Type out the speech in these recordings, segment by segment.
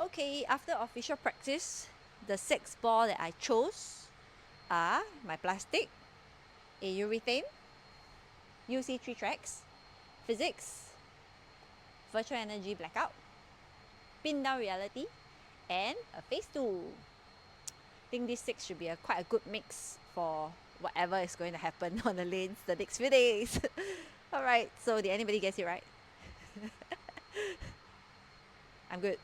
Okay, after official practice, the 6 ball that I chose are my plastic, a urethane, UC3 tracks, physics, virtual energy blackout, pin down reality, and a phase 2. I think these 6 should be quite a good mix for whatever is going to happen on the lanes the next few days. Alright, so did anybody guess it right? I'm good.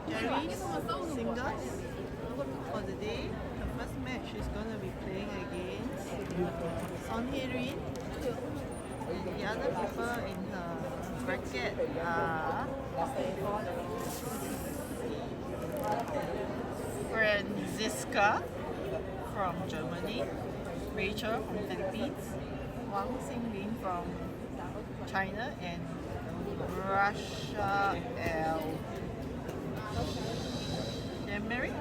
Cherie, singles for the day. The first match she's going to be playing against Son Hye-rin. The other people in her bracket are Franziska from Germany, Rachel from Philippines, Wang Xinglin from China, and Russia Mary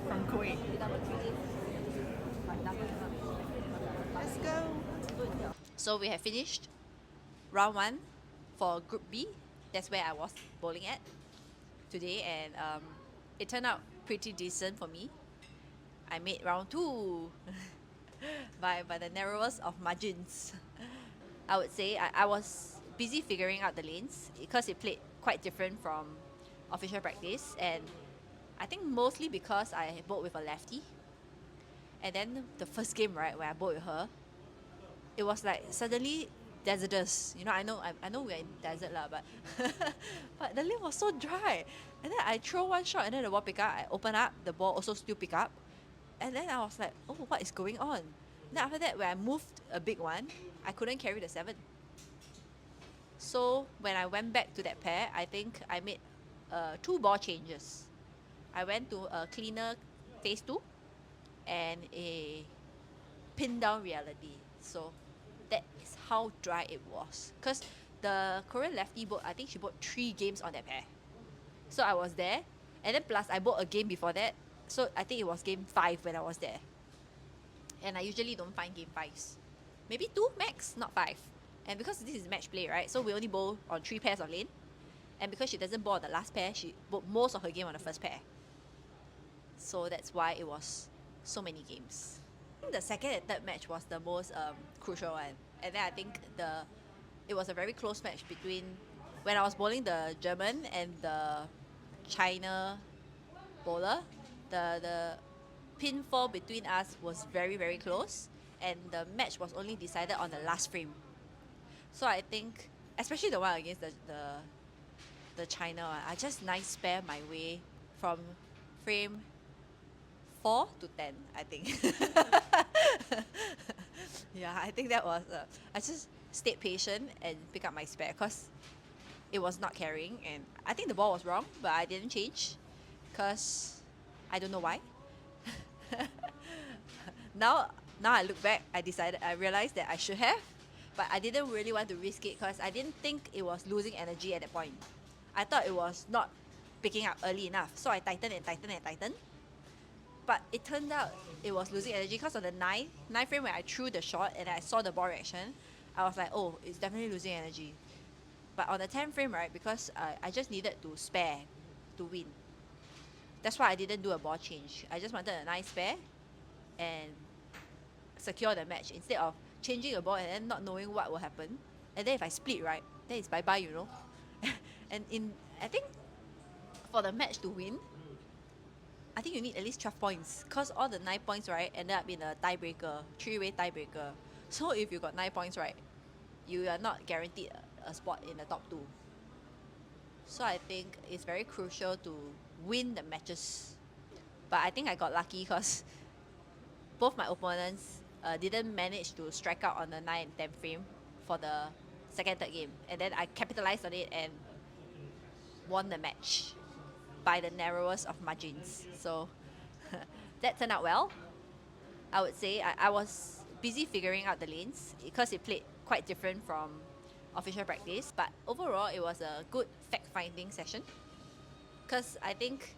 from Kuwait. Let's go. So we have finished round 1 for Group B. That's where I was bowling at today, and it turned out pretty decent for me. I made round 2 by the narrowest of margins. I would say I was busy figuring out the lanes because it played quite different from official practice, and I think mostly because I bowled with a lefty. And then the first game, right, when I bowled with her, it was like suddenly desertous. You know, I know we're in desert lah, but but the lane was so dry. And then I throw one shot, and then the ball pick up. I open up, the ball also still pick up, and then I was like, oh, what is going on? Then after that, when I moved a big one, I couldn't carry the 7. So when I went back to that pair, I think I made 2 ball changes. I went to a cleaner phase 2 and a pin down reality. So that is how dry it was. Because the Korean lefty bowled, I think she bowled 3 games on that pair. So I was there, and then plus I bowled a game before that. So I think it was game 5 when I was there. And I usually don't find game 5s. Maybe 2 max, not 5. And because this is match play, right? So we only bowl on 3 pairs of lane. And because she doesn't bowl on the last pair, she bowled most of her game on the first pair. So that's why it was so many games. The second and third match was the most crucial one. And then I think it was a very close match between when I was bowling the German and the China bowler. The pinfall between us was very, very close, and the match was only decided on the last frame. So I think, especially the one against the China one, I just nice spare my way from frame 4 to 10, I think. Yeah, I think that was I just stayed patient and pick up my spare because it was not carrying, and I think the ball was wrong, but I didn't change because I don't know why. now I look back, I realized that I should have, but I didn't really want to risk it because I didn't think it was losing energy at that point. I thought it was not picking up early enough, so I tightened and tightened and tightened. But it turned out it was losing energy because on the 9 frame when I threw the shot and I saw the ball reaction, I was like, oh, it's definitely losing energy. But on the 10 frame, right, because I just needed to spare to win. That's why I didn't do a ball change. I just wanted a nice spare and secure the match instead of changing a ball and then not knowing what will happen. And then if I split, right, then it's bye-bye, you know. And I think for the match to win, I think you need at least 12 points because all the 9 points, right, ended up in a tiebreaker, 3-way tiebreaker. So if you got 9 points, right, you are not guaranteed a spot in the top 2. So I think it's very crucial to win the matches. But I think I got lucky because both my opponents didn't manage to strike out on the 9 and 10 frame for the second, third game. And then I capitalized on it and won the match by the narrowest of margins. So that turned out well. I would say I was busy figuring out the lanes because it played quite different from official practice. But overall, it was a good fact-finding session because I think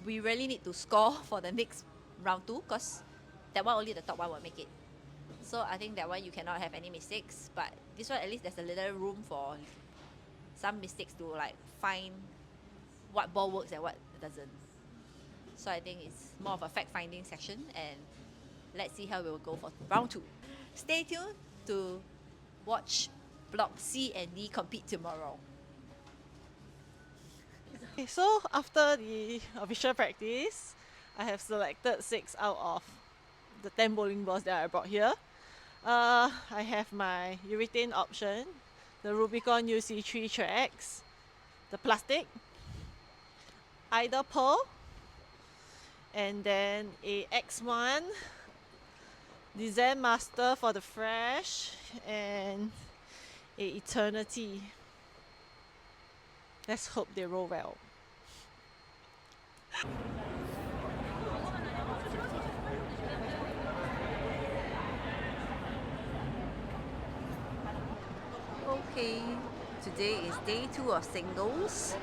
we really need to score for the next round 2 because that one only the top one will make it. So I think that one you cannot have any mistakes, but this one at least there's a little room for some mistakes to like find what ball works and what doesn't. So I think it's more of a fact-finding section, and let's see how we will go for round 2. Stay tuned to watch Block C and D compete tomorrow. Okay, so after the official practice, I have selected 6 out of the 10 bowling balls that I brought here. I have my urethane option, the Rubicon UC3 tracks, the plastic, either pearl, and then a X1, the Zen Master for the fresh, and a Eternity. Let's hope they roll well. Okay, today is day 2 of singles,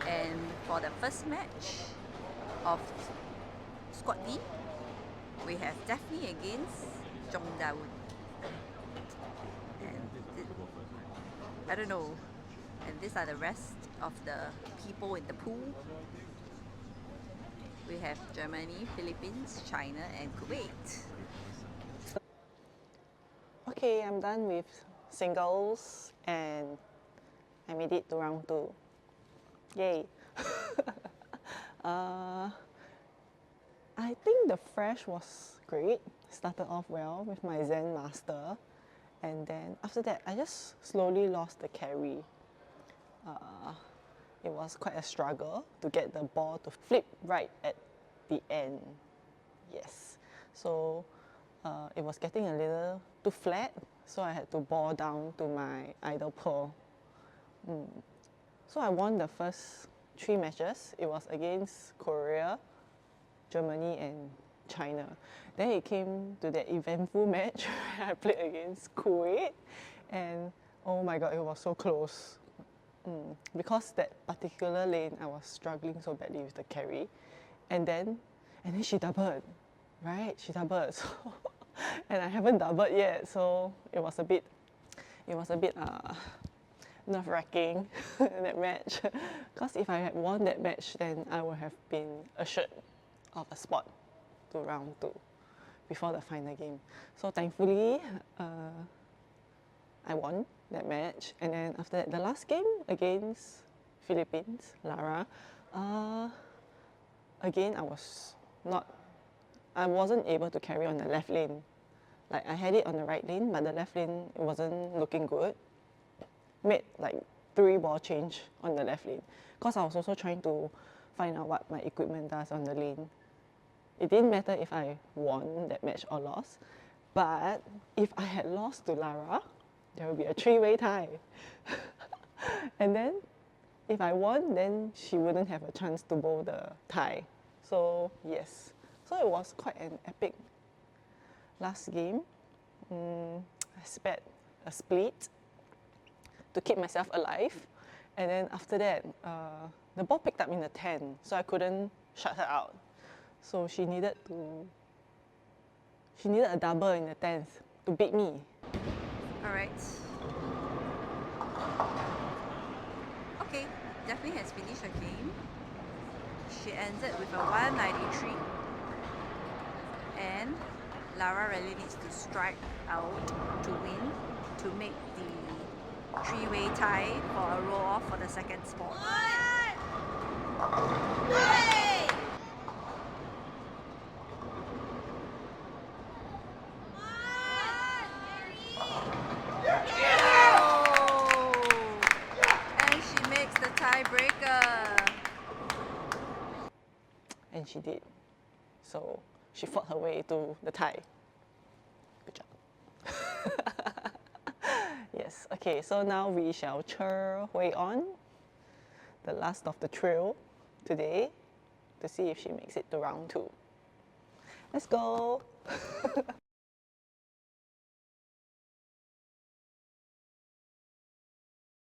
and for the first match of Squad D, we have Daphne against Jong Dawood. And I don't know. And these are the rest of the people in the pool. We have Germany, Philippines, China, and Kuwait. Okay, I'm done with singles and I made it to round 2. Yay! I think the fresh was great. Started off well with my Zen Master, and then after that I just slowly lost the carry. It was quite a struggle to get the ball to flip right at the end. Yes, so it was getting a little too flat, so I had to ball down to my idle pearl. So I won the first 3 matches. It was against Korea, Germany, and China. Then it came to that eventful match where I played against Kuwait, and oh my god, it was so close. Because that particular lane, I was struggling so badly with the carry, and then she doubled, right? She doubled, so and I haven't doubled yet, so it was a bit nerve-wracking that match. Because if I had won that match, then I would have been assured of a spot to round 2 before the final game. So thankfully, I won that match, and then after that, the last game against Philippines, Lara, again I wasn't able to carry on the left lane. Like I had it on the right lane, but the left lane it wasn't looking good. Made like 3 ball change on the left lane, because I was also trying to find out what my equipment does on the lane. It didn't matter if I won that match or lost, but if I had lost to Lara, there would be a 3-way tie. And then if I won, then she wouldn't have a chance to bowl the tie. So yes, so it was quite an epic last game. I spared a split to keep myself alive, and then after that, the ball picked up in the 10, so I couldn't shut her out. So she needed a double in the 10th to beat me. Alright. Okay, Daphne has finished her game. She ended with a 193. And Lara really needs to strike out to win to make the 3-way tie for a roll off for the second spot. And she makes the tiebreaker. And she did. So she fought her way to the tie. Good job. Yes, okay, so now we shall cheer Hui on, the last of the trio today, to see if she makes it to round 2. Let's go!